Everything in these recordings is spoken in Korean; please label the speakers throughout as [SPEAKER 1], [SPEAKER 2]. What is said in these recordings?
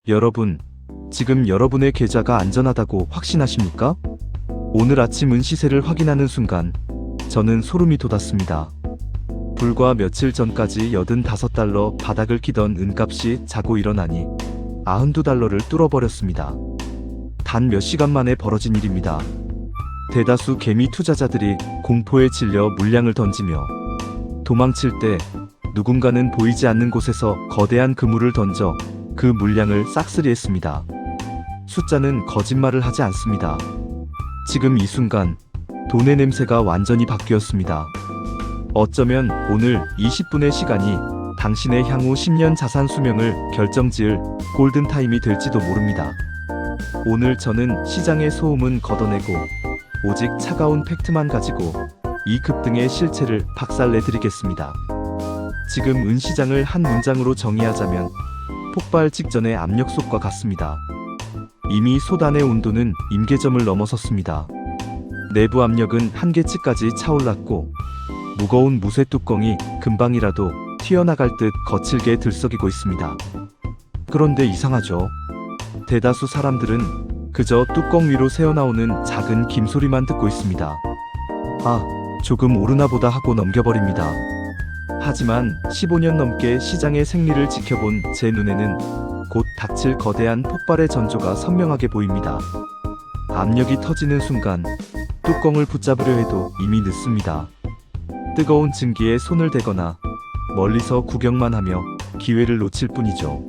[SPEAKER 1] 여러분, 지금 여러분의 계좌가 안전하다고 확신하십니까? 오늘 아침 은시세를 확인하는 순간 저는 소름이 돋았습니다. 불과 며칠 전까지 85달러 바닥을 기던 은값이 자고 일어나니 92달러를 뚫어버렸습니다. 단 몇 시간 만에 벌어진 일입니다. 대다수 개미 투자자들이 공포에 질려 물량을 던지며 도망칠 때 누군가는 보이지 않는 곳에서 거대한 그물을 던져 그 물량을 싹쓸이했습니다. 숫자는 거짓말을 하지 않습니다. 지금 이 순간 돈의 냄새가 완전히 바뀌었습니다. 어쩌면 오늘 20분의 시간이 당신의 향후 10년 자산 수명을 결정지을 골든타임이 될지도 모릅니다. 오늘 저는 시장의 소음은 걷어내고 오직 차가운 팩트만 가지고 이 급등의 실체를 박살내드리겠습니다. 지금 은시장을 한 문장으로 정의하자면 폭발 직전의 압력솥과 같습니다. 이미 솥 안의 온도는 임계점을 넘어섰습니다. 내부 압력은 한계치까지 차올랐고 무거운 무쇠 뚜껑이 금방이라도 튀어나갈 듯 거칠게 들썩이고 있습니다. 그런데 이상하죠. 대다수 사람들은 그저 뚜껑 위로 새어나오는 작은 김소리만 듣고 있습니다. 아, 조금 오르나 보다 하고 넘겨버립니다. 하지만 15년 넘게 시장의 생리를 지켜본 제 눈에는 곧 닥칠 거대한 폭발의 전조가 선명하게 보입니다. 압력이 터지는 순간 뚜껑을 붙잡으려 해도 이미 늦습니다. 뜨거운 증기에 손을 대거나 멀리서 구경만 하며 기회를 놓칠 뿐이죠.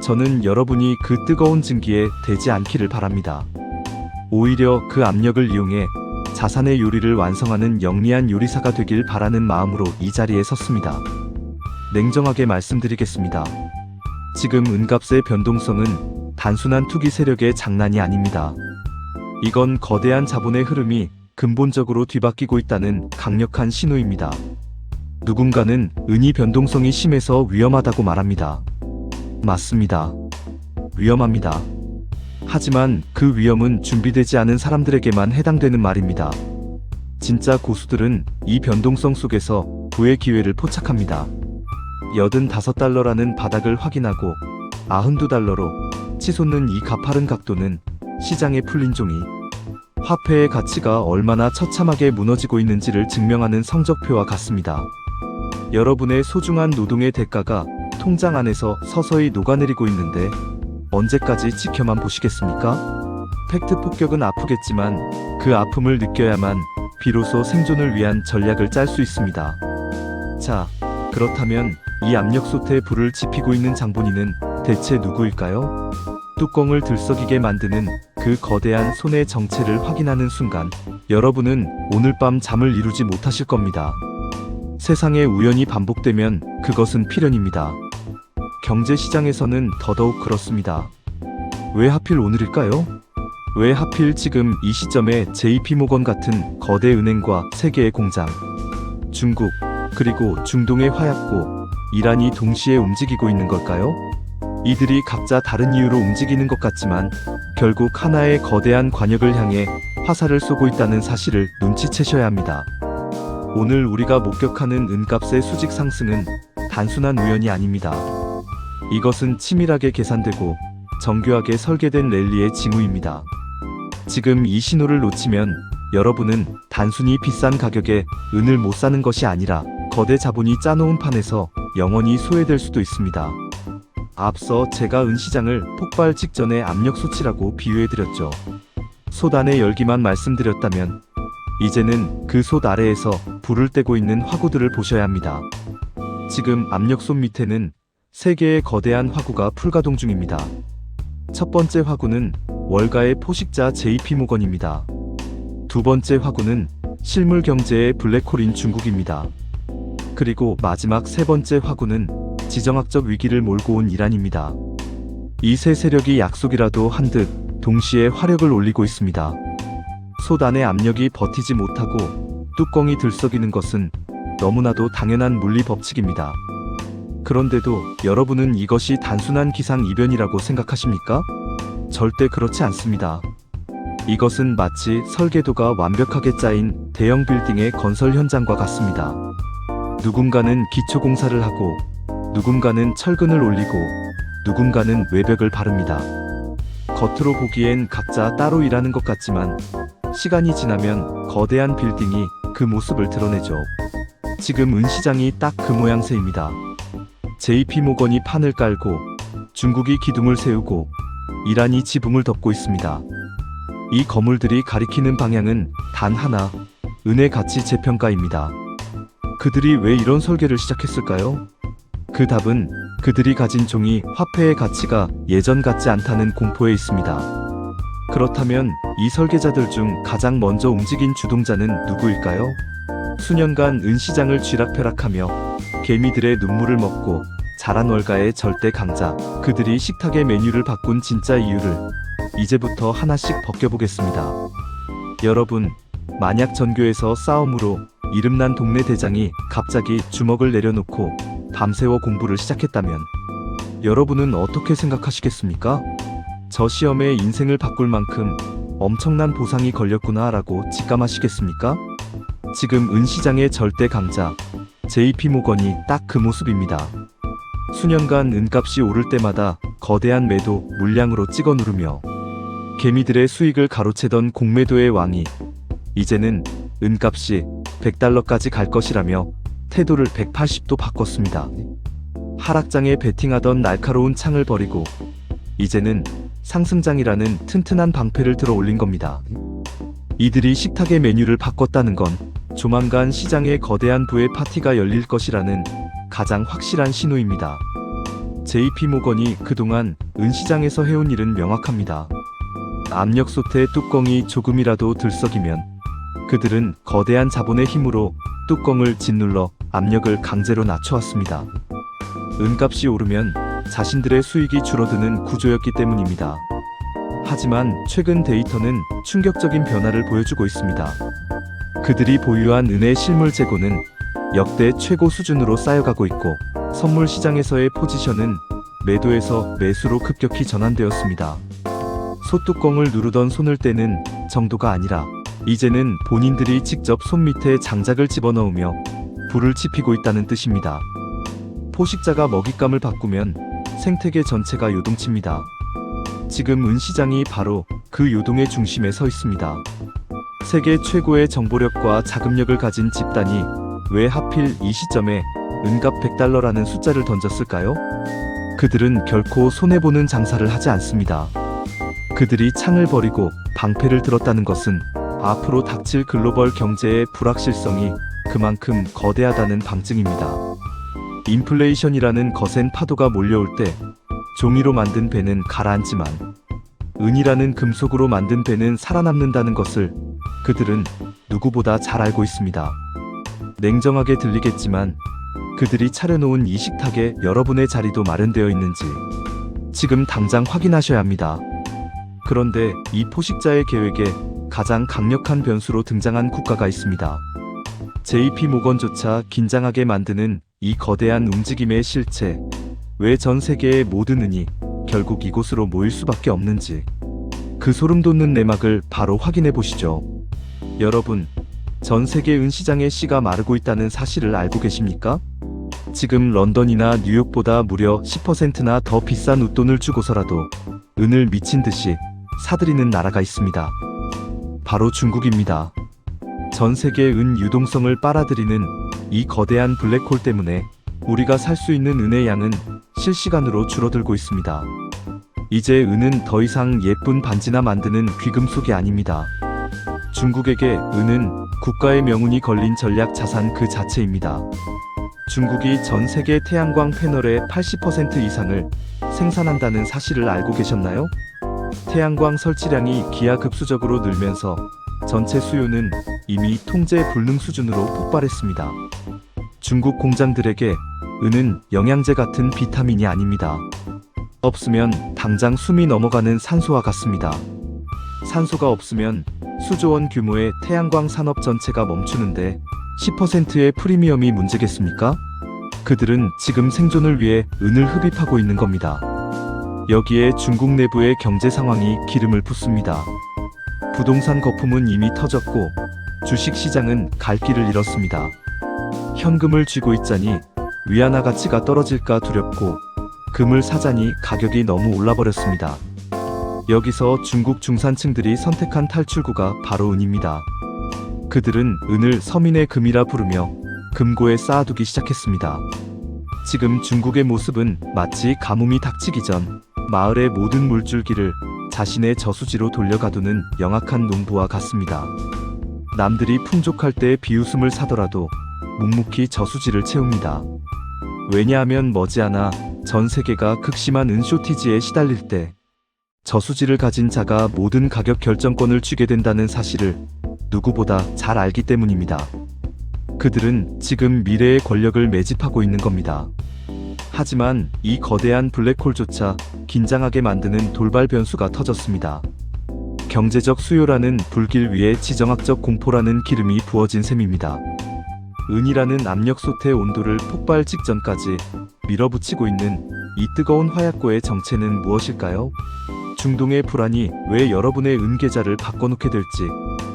[SPEAKER 1] 저는 여러분이 그 뜨거운 증기에 대지 않기를 바랍니다. 오히려 그 압력을 이용해 자산의 요리를 완성하는 영리한 요리사가 되길 바라는 마음으로 이 자리에 섰습니다. 냉정하게 말씀드리겠습니다. 지금 은값의 변동성은 단순한 투기 세력의 장난이 아닙니다. 이건 거대한 자본의 흐름이 근본적으로 뒤바뀌고 있다는 강력한 신호입니다. 누군가는 은이 변동성이 심해서 위험하다고 말합니다. 맞습니다. 위험합니다. 하지만 그 위험은 준비되지 않은 사람들에게만 해당되는 말입니다. 진짜 고수들은 이 변동성 속에서 부의 기회를 포착합니다. 85달러라는 바닥을 확인하고 92달러로 치솟는 이 가파른 각도는 시장에 풀린 종이 화폐의 가치가 얼마나 처참하게 무너지고 있는지를 증명하는 성적표와 같습니다. 여러분의 소중한 노동의 대가가 통장 안에서 서서히 녹아내리고 있는데 언제까지 지켜만 보시겠습니까? 팩트 폭격은 아프겠지만 그 아픔을 느껴야만 비로소 생존을 위한 전략을 짤 수 있습니다. 자, 그렇다면 이 압력솥에 불을 지피고 있는 장본인은 대체 누구일까요? 뚜껑을 들썩이게 만드는 그 거대한 손의 정체를 확인하는 순간 여러분은 오늘 밤 잠을 이루지 못하실 겁니다. 세상에 우연이 반복되면 그것은 필연입니다. 경제시장에서는 더더욱 그렇습니다. 왜 하필 오늘일까요? 왜 하필 지금 이 시점에 JP모건 같은 거대 은행과 세계의 공장, 중국, 그리고 중동의 화약고, 이란이 동시에 움직이고 있는 걸까요? 이들이 각자 다른 이유로 움직이는 것 같지만 결국 하나의 거대한 관역을 향해 화살을 쏘고 있다는 사실을 눈치채셔야 합니다. 오늘 우리가 목격하는 은값의 수직 상승은 단순한 우연이 아닙니다. 이것은 치밀하게 계산되고 정교하게 설계된 랠리의 징후입니다. 지금 이 신호를 놓치면 여러분은 단순히 비싼 가격에 은을 못 사는 것이 아니라 거대 자본이 짜놓은 판에서 영원히 소외될 수도 있습니다. 앞서 제가 은시장을 폭발 직전의 압력솥이라고 비유해드렸죠. 솥 안의 열기만 말씀드렸다면 이제는 그 솥 아래에서 불을 떼고 있는 화구들을 보셔야 합니다. 지금 압력솥 밑에는 세 개의 거대한 화구가 풀가동 중입니다. 첫 번째 화구는 월가의 포식자 JP모건입니다. 두 번째 화구는 실물 경제의 블랙홀인 중국입니다. 그리고 마지막 세 번째 화구는 지정학적 위기를 몰고 온 이란입니다. 이 세 세력이 약속이라도 한 듯 동시에 화력을 올리고 있습니다. 솥 안의 압력이 버티지 못하고 뚜껑이 들썩이는 것은 너무나도 당연한 물리 법칙입니다. 그런데도 여러분은 이것이 단순한 기상이변이라고 생각하십니까? 절대 그렇지 않습니다. 이것은 마치 설계도가 완벽하게 짜인 대형 빌딩의 건설 현장과 같습니다. 누군가는 기초공사를 하고 누군가는 철근을 올리고 누군가는 외벽을 바릅니다. 겉으로 보기엔 각자 따로 일하는 것 같지만 시간이 지나면 거대한 빌딩이 그 모습을 드러내죠. 지금 은 시장이 딱 그 모양새입니다. JP모건이 판을 깔고 중국이 기둥을 세우고 이란이 지붕을 덮고 있습니다. 이 건물들이 가리키는 방향은 단 하나, 은의 가치 재평가입니다. 그들이 왜 이런 설계를 시작했을까요? 그 답은 그들이 가진 종이 화폐의 가치가 예전 같지 않다는 공포에 있습니다. 그렇다면 이 설계자들 중 가장 먼저 움직인 주동자는 누구일까요? 수년간 은시장을 쥐락펴락하며 개미들의 눈물을 먹고 자란 월가의 절대 강자, 그들이 식탁의 메뉴를 바꾼 진짜 이유를 이제부터 하나씩 벗겨보겠습니다. 여러분, 만약 전교에서 싸움으로 이름난 동네 대장이 갑자기 주먹을 내려놓고 밤새워 공부를 시작했다면 여러분은 어떻게 생각하시겠습니까? 저 시험에 인생을 바꿀 만큼 엄청난 보상이 걸렸구나 라고 직감하시겠습니까? 지금 은시장의 절대 강자 JP모건이 딱 그 모습입니다. 수년간 은값이 오를 때마다 거대한 매도 물량으로 찍어 누르며 개미들의 수익을 가로채던 공매도의 왕이 이제는 은값이 $100까지 갈 것이라며 태도를 180도 바꿨습니다. 하락장에 베팅하던 날카로운 창을 버리고 이제는 상승장이라는 튼튼한 방패를 들어 올린 겁니다. 이들이 식탁의 메뉴를 바꿨다는 건 조만간 시장에 거대한 부의 파티가 열릴 것이라는 가장 확실한 신호입니다. JP모건이 그동안 은시장에서 해온 일은 명확합니다. 압력솥의 뚜껑이 조금이라도 들썩이면 그들은 거대한 자본의 힘으로 뚜껑을 짓눌러 압력을 강제로 낮춰왔습니다. 은값이 오르면 자신들의 수익이 줄어드는 구조였기 때문입니다. 하지만 최근 데이터는 충격적인 변화를 보여주고 있습니다. 그들이 보유한 은의 실물 재고는 역대 최고 수준으로 쌓여가고 있고 선물 시장에서의 포지션은 매도에서 매수로 급격히 전환되었습니다. 솥뚜껑을 누르던 손을 떼는 정도가 아니라 이제는 본인들이 직접 손 밑에 장작을 집어넣으며 불을 지피고 있다는 뜻입니다. 포식자가 먹잇감을 바꾸면 생태계 전체가 요동칩니다. 지금 은시장이 바로 그 요동의 중심에 서 있습니다. 세계 최고의 정보력과 자금력을 가진 집단이 왜 하필 이 시점에 은값 $100라는 숫자를 던졌을까요? 그들은 결코 손해보는 장사를 하지 않습니다. 그들이 창을 버리고 방패를 들었다는 것은 앞으로 닥칠 글로벌 경제의 불확실성이 그만큼 거대하다는 방증입니다. 인플레이션이라는 거센 파도가 몰려올 때 종이로 만든 배는 가라앉지만 은이라는 금속으로 만든 배는 살아남는다는 것을 그들은 누구보다 잘 알고 있습니다. 냉정하게 들리겠지만 그들이 차려놓은 이 식탁에 여러분의 자리도 마련되어 있는지 지금 당장 확인하셔야 합니다. 그런데 이 포식자의 계획에 가장 강력한 변수로 등장한 국가가 있습니다. JP모건조차 긴장하게 만드는 이 거대한 움직임의 실체, 왜 전 세계의 모든 은이 결국 이곳으로 모일 수밖에 없는지 그 소름 돋는 내막을 바로 확인해 보시죠. 여러분, 전 세계 은시장의 씨가 마르고 있다는 사실을 알고 계십니까? 지금 런던이나 뉴욕보다 무려 10%나 더 비싼 웃돈을 주고서라도 은을 미친 듯이 사들이는 나라가 있습니다. 바로 중국입니다. 전 세계 은 유동성을 빨아들이는 이 거대한 블랙홀 때문에 우리가 살 수 있는 은의 양은 실시간으로 줄어들고 있습니다. 이제 은은 더 이상 예쁜 반지나 만드는 귀금속이 아닙니다. 중국에게 은은 국가의 명운이 걸린 전략 자산 그 자체입니다. 중국이 전 세계 태양광 패널의 80% 이상을 생산한다는 사실을 알고 계셨나요? 태양광 설치량이 기하급수적으로 늘면서 전체 수요는 이미 통제 불능 수준으로 폭발했습니다. 중국 공장들에게 은은 영양제 같은 비타민이 아닙니다. 없으면 당장 숨이 넘어가는 산소와 같습니다. 산소가 없으면 수조원 규모의 태양광 산업 전체가 멈추는데 10%의 프리미엄이 문제겠습니까? 그들은 지금 생존을 위해 은을 흡입하고 있는 겁니다. 여기에 중국 내부의 경제 상황이 기름을 붓습니다. 부동산 거품은 이미 터졌고 주식 시장은 갈 길을 잃었습니다. 현금을 쥐고 있자니 위안화 가치가 떨어질까 두렵고 금을 사자니 가격이 너무 올라버렸습니다. 여기서 중국 중산층들이 선택한 탈출구가 바로 은입니다. 그들은 은을 서민의 금이라 부르며 금고에 쌓아두기 시작했습니다. 지금 중국의 모습은 마치 가뭄이 닥치기 전 마을의 모든 물줄기를 자신의 저수지로 돌려가두는 영악한 농부와 같습니다. 남들이 풍족할 때 비웃음을 사더라도 묵묵히 저수지를 채웁니다. 왜냐하면 머지않아 전 세계가 극심한 은 쇼티지에 시달릴 때 저수지를 가진 자가 모든 가격 결정권을 쥐게 된다는 사실을 누구보다 잘 알기 때문입니다. 그들은 지금 미래의 권력을 매집하고 있는 겁니다. 하지만 이 거대한 블랙홀조차 긴장하게 만드는 돌발 변수가 터졌습니다. 경제적 수요라는 불길 위에 지정학적 공포라는 기름이 부어진 셈입니다. 은이라는 압력솥의 온도를 폭발 직전까지 밀어붙이고 있는 이 뜨거운 화약고의 정체는 무엇일까요? 중동의 불안이 왜 여러분의 은 계좌를 바꿔놓게 될지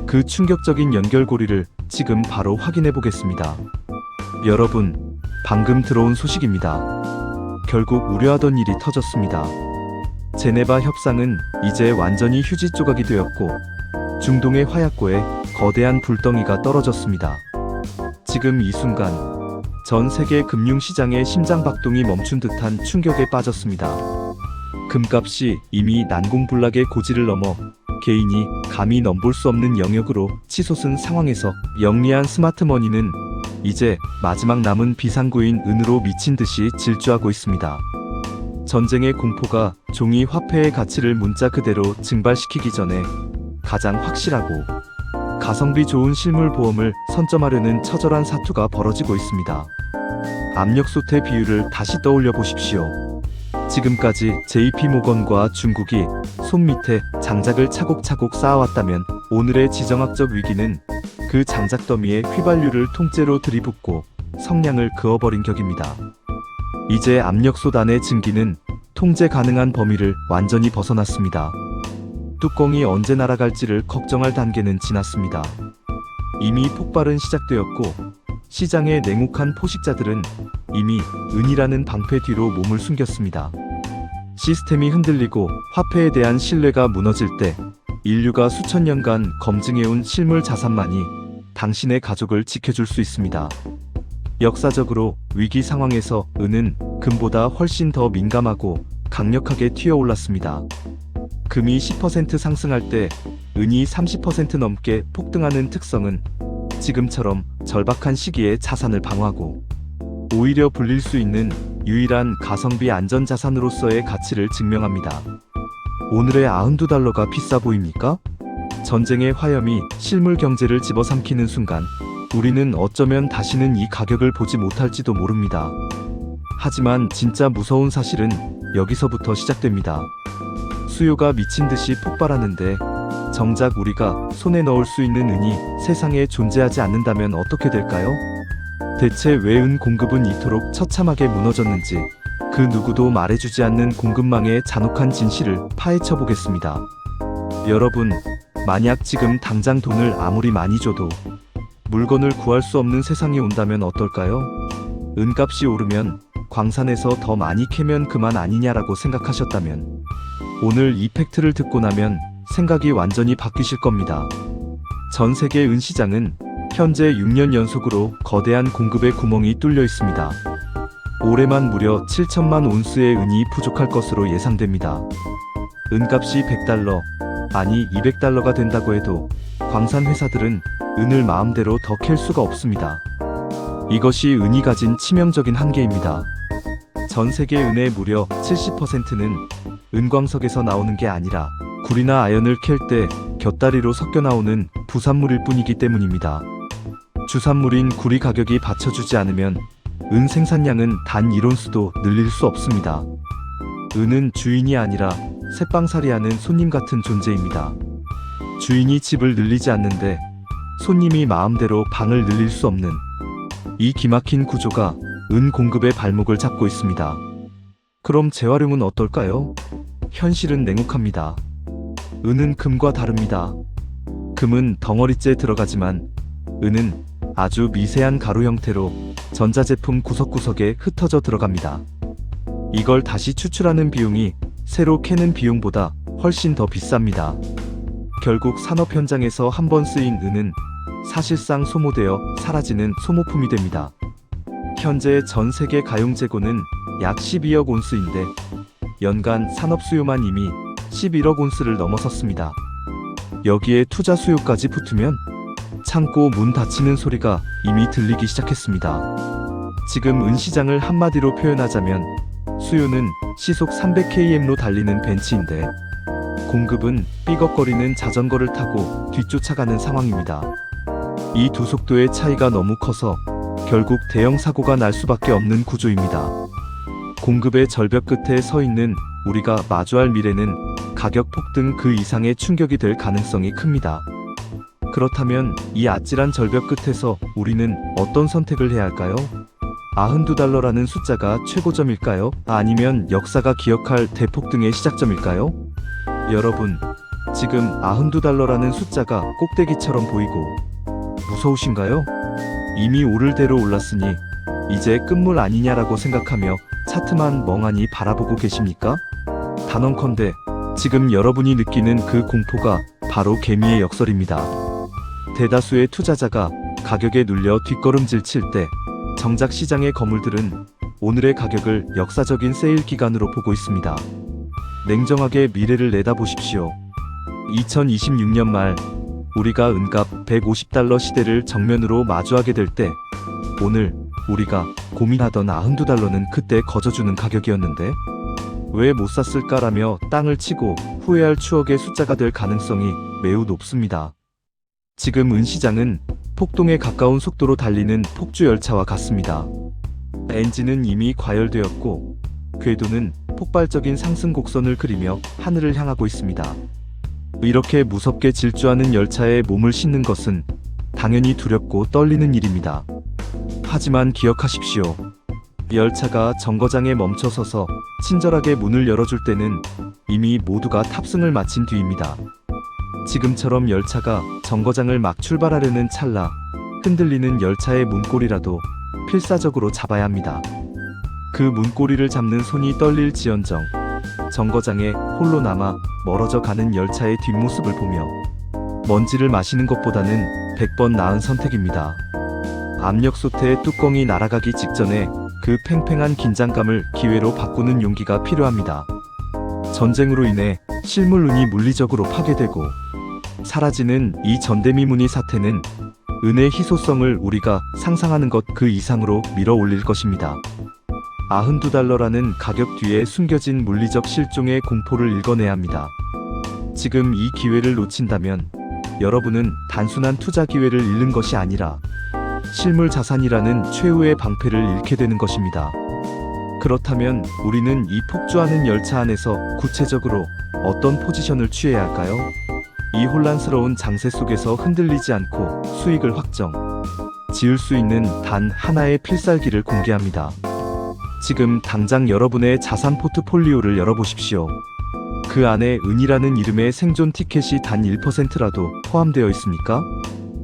[SPEAKER 1] 그 충격적인 연결고리를 지금 바로 확인해 보겠습니다. 여러분, 방금 들어온 소식입니다. 결국 우려하던 일이 터졌습니다. 제네바 협상은 이제 완전히 휴지 조각이 되었고 중동의 화약고에 거대한 불덩이가 떨어졌습니다. 지금 이 순간 전 세계 금융시장의 심장박동이 멈춘 듯한 충격에 빠졌습니다. 금값이 이미 난공불락의 고지를 넘어 개인이 감히 넘볼 수 없는 영역으로 치솟은 상황에서 영리한 스마트머니는 이제 마지막 남은 비상구인 은으로 미친 듯이 질주하고 있습니다. 전쟁의 공포가 종이 화폐의 가치를 문자 그대로 증발시키기 전에 가장 확실하고 가성비 좋은 실물 보험을 선점하려는 처절한 사투가 벌어지고 있습니다. 압력솥의 비유를 다시 떠올려 보십시오. 지금까지 JP모건과 중국이 손밑에 장작을 차곡차곡 쌓아왔다면 오늘의 지정학적 위기는 그 장작 더미에 휘발유를 통째로 들이붓고 성냥을 그어버린 격입니다. 이제 압력솥 안의 증기는 통제 가능한 범위를 완전히 벗어났습니다. 뚜껑이 언제 날아갈지를 걱정할 단계는 지났습니다. 이미 폭발은 시작되었고 시장의 냉혹한 포식자들은 이미 은이라는 방패 뒤로 몸을 숨겼습니다. 시스템이 흔들리고 화폐에 대한 신뢰가 무너질 때 인류가 수천 년간 검증해온 실물 자산만이 당신의 가족을 지켜줄 수 있습니다. 역사적으로 위기 상황에서 은은 금보다 훨씬 더 민감하고 강력하게 튀어올랐습니다. 금이 10% 상승할 때 은이 30% 넘게 폭등하는 특성은 지금처럼 절박한 시기에 자산을 방어하고 오히려 불릴 수 있는 유일한 가성비 안전자산으로서의 가치를 증명합니다. 오늘의 92달러가 비싸 보입니까? 전쟁의 화염이 실물 경제를 집어삼키는 순간 우리는 어쩌면 다시는 이 가격을 보지 못할지도 모릅니다. 하지만 진짜 무서운 사실은 여기서부터 시작됩니다. 수요가 미친 듯이 폭발하는데 정작 우리가 손에 넣을 수 있는 은이 세상에 존재하지 않는다면 어떻게 될까요? 대체 왜 은 공급은 이토록 처참하게 무너졌는지 그 누구도 말해주지 않는 공급망의 잔혹한 진실을 파헤쳐 보겠습니다. 여러분, 만약 지금 당장 돈을 아무리 많이 줘도 물건을 구할 수 없는 세상이 온다면 어떨까요? 은값이 오르면 광산에서 더 많이 캐면 그만 아니냐라고 생각하셨다면 오늘 이 팩트를 듣고 나면 생각이 완전히 바뀌실 겁니다. 전 세계 은 시장은 현재 6년 연속으로 거대한 공급의 구멍이 뚫려 있습니다. 올해만 무려 7천만 온스의 은이 부족할 것으로 예상됩니다. 은값이 100달러, 아니 200달러가 된다고 해도 광산 회사들은 은을 마음대로 더 캘 수가 없습니다. 이것이 은이 가진 치명적인 한계입니다. 전 세계 은의 무려 70%는 은광석에서 나오는 게 아니라 구리나 아연을 캘 때 곁다리로 섞여 나오는 부산물일 뿐이기 때문입니다. 주산물인 구리 가격이 받쳐주지 않으면 은 생산량은 단 1온스도 늘릴 수 없습니다. 은은 주인이 아니라 새빵살이하는 손님 같은 존재입니다. 주인이 집을 늘리지 않는데 손님이 마음대로 방을 늘릴 수 없는 이 기막힌 구조가 은 공급의 발목을 잡고 있습니다. 그럼 재활용은 어떨까요? 현실은 냉혹합니다. 은은 금과 다릅니다. 금은 덩어리째 들어가지만 은은 아주 미세한 가루 형태로 전자제품 구석구석에 흩어져 들어갑니다. 이걸 다시 추출하는 비용이 새로 캐는 비용보다 훨씬 더 비쌉니다. 결국 산업 현장에서 한 번 쓰인 은은 사실상 소모되어 사라지는 소모품이 됩니다. 현재 전 세계 가용 재고는 약 12억 온스인데 연간 산업 수요만 이미 11억 온스를 넘어섰습니다. 여기에 투자 수요까지 붙으면 창고 문 닫히는 소리가 이미 들리기 시작했습니다. 지금 은 시장을 한마디로 표현하자면 수요는 시속 300km로 달리는 벤츠인데 공급은 삐걱거리는 자전거를 타고 뒤쫓아가는 상황입니다. 이 두 속도의 차이가 너무 커서 결국 대형 사고가 날 수밖에 없는 구조입니다. 공급의 절벽 끝에 서 있는 우리가 마주할 미래는 가격 폭등 그 이상의 충격이 될 가능성이 큽니다. 그렇다면 이 아찔한 절벽 끝에서 우리는 어떤 선택을 해야 할까요? 92달러라는 숫자가 최고점일까요? 아니면 역사가 기억할 대폭등의 시작점일까요? 여러분, 지금 92달러라는 숫자가 꼭대기처럼 보이고 무서우신가요? 이미 오를 대로 올랐으니 이제 끝물 아니냐라고 생각하며 차트만 멍하니 바라보고 계십니까? 단언컨대 지금 여러분이 느끼는 그 공포가 바로 개미의 역설입니다. 대다수의 투자자가 가격에 눌려 뒷걸음질 칠 때 정작 시장의 거물들은 오늘의 가격을 역사적인 세일 기간으로 보고 있습니다. 냉정하게 미래를 내다보십시오. 2026년 말 우리가 은값 150달러 시대를 정면으로 마주하게 될 때 오늘 우리가 고민하던 92달러는 그때 거저주는 가격이었는데 왜 못 샀을까라며 땅을 치고 후회할 추억의 숫자가 될 가능성이 매우 높습니다. 지금 은 시장은 폭동에 가까운 속도로 달리는 폭주 열차와 같습니다. 엔진은 이미 과열되었고 궤도는 폭발적인 상승 곡선을 그리며 하늘을 향하고 있습니다. 이렇게 무섭게 질주하는 열차에 몸을 싣는 것은 당연히 두렵고 떨리는 일입니다. 하지만 기억하십시오. 열차가 정거장에 멈춰서서 친절하게 문을 열어줄 때는 이미 모두가 탑승을 마친 뒤입니다. 지금처럼 열차가 정거장을 막 출발하려는 찰나 흔들리는 열차의 문고리라도 필사적으로 잡아야 합니다. 그 문고리를 잡는 손이 떨릴지언정 정거장에 홀로 남아 멀어져 가는 열차의 뒷모습을 보며 먼지를 마시는 것보다는 100번 나은 선택입니다. 압력솥의 뚜껑이 날아가기 직전에 그 팽팽한 긴장감을 기회로 바꾸는 용기가 필요합니다. 전쟁으로 인해 실물운이 물리적으로 파괴되고 사라지는 이 전대미문의 사태는 은의 희소성을 우리가 상상하는 것 그 이상으로 밀어 올릴 것입니다. 92달러라는 가격 뒤에 숨겨진 물리적 실종의 공포를 읽어내야 합니다. 지금 이 기회를 놓친다면 여러분은 단순한 투자 기회를 잃는 것이 아니라 실물 자산이라는 최후의 방패를 잃게 되는 것입니다. 그렇다면 우리는 이 폭주하는 열차 안에서 구체적으로 어떤 포지션을 취해야 할까요? 이 혼란스러운 장세 속에서 흔들리지 않고 수익을 확정 지을 수 있는 단 하나의 필살기를 공개합니다. 지금 당장 여러분의 자산 포트폴리오를 열어보십시오. 그 안에 은이라는 이름의 생존 티켓이 단 1%라도 포함되어 있습니까?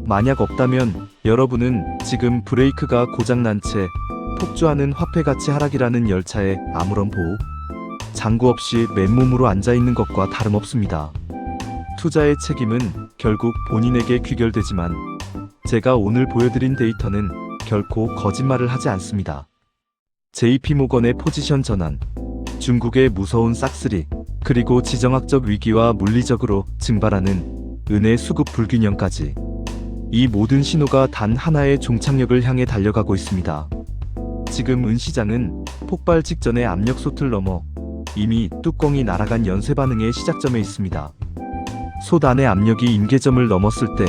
[SPEAKER 1] 만약 없다면 여러분은 지금 브레이크가 고장난 채 폭주하는 화폐가치 하락이라는 열차에 아무런 보호, 장구 없이 맨몸으로 앉아있는 것과 다름없습니다. 투자의 책임은 결국 본인에게 귀결되지만 제가 오늘 보여드린 데이터는 결코 거짓말을 하지 않습니다. JP모건의 포지션 전환, 중국의 무서운 싹쓸이, 그리고 지정학적 위기와 물리적으로 증발하는 은의 수급 불균형까지 이 모든 신호가 단 하나의 종착역을 향해 달려가고 있습니다. 지금 은 시장은 폭발 직전의 압력솥을 넘어 이미 뚜껑이 날아간 연쇄 반응의 시작점에 있습니다. 솥 안의 압력이 임계점을 넘었을 때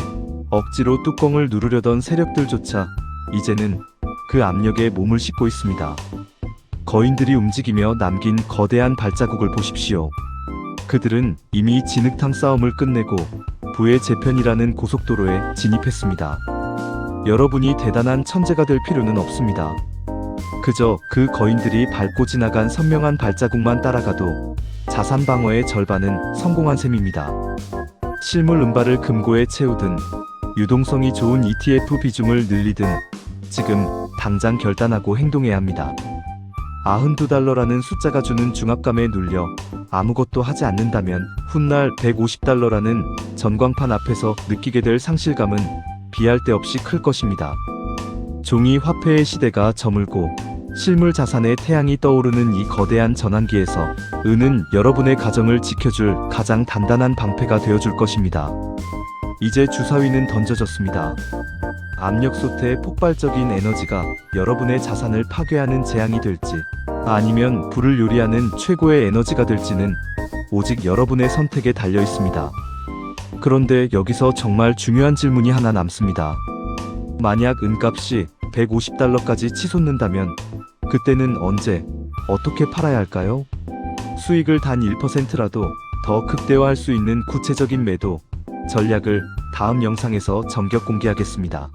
[SPEAKER 1] 억지로 뚜껑을 누르려던 세력들조차 이제는 그 압력에 몸을 싣고 있습니다. 거인들이 움직이며 남긴 거대한 발자국을 보십시오. 그들은 이미 진흙탕 싸움을 끝내고 부의 재편이라는 고속도로에 진입했습니다. 여러분이 대단한 천재가 될 필요는 없습니다. 그저 그 거인들이 밟고 지나간 선명한 발자국만 따라가도 자산 방어의 절반은 성공한 셈입니다. 실물 은발을 금고에 채우든 유동성이 좋은 ETF 비중을 늘리든 지금 당장 결단하고 행동해야 합니다. $92라는 숫자가 주는 중압감에 눌려 아무것도 하지 않는다면 훗날 $150라는 전광판 앞에서 느끼게 될 상실감은 비할 데 없이 클 것입니다. 종이 화폐의 시대가 저물고 실물 자산의 태양이 떠오르는 이 거대한 전환기에서 은은 여러분의 가정을 지켜줄 가장 단단한 방패가 되어줄 것입니다. 이제 주사위는 던져졌습니다. 압력 솥의 폭발적인 에너지가 여러분의 자산을 파괴하는 재앙이 될지, 아니면 불을 요리하는 최고의 에너지가 될지는 오직 여러분의 선택에 달려 있습니다. 그런데 여기서 정말 중요한 질문이 하나 남습니다. 만약 은값이 $150까지 치솟는다면 그때는 언제, 어떻게 팔아야 할까요? 수익을 단 1%라도 더 극대화할 수 있는 구체적인 매도 전략을 다음 영상에서 전격 공개하겠습니다.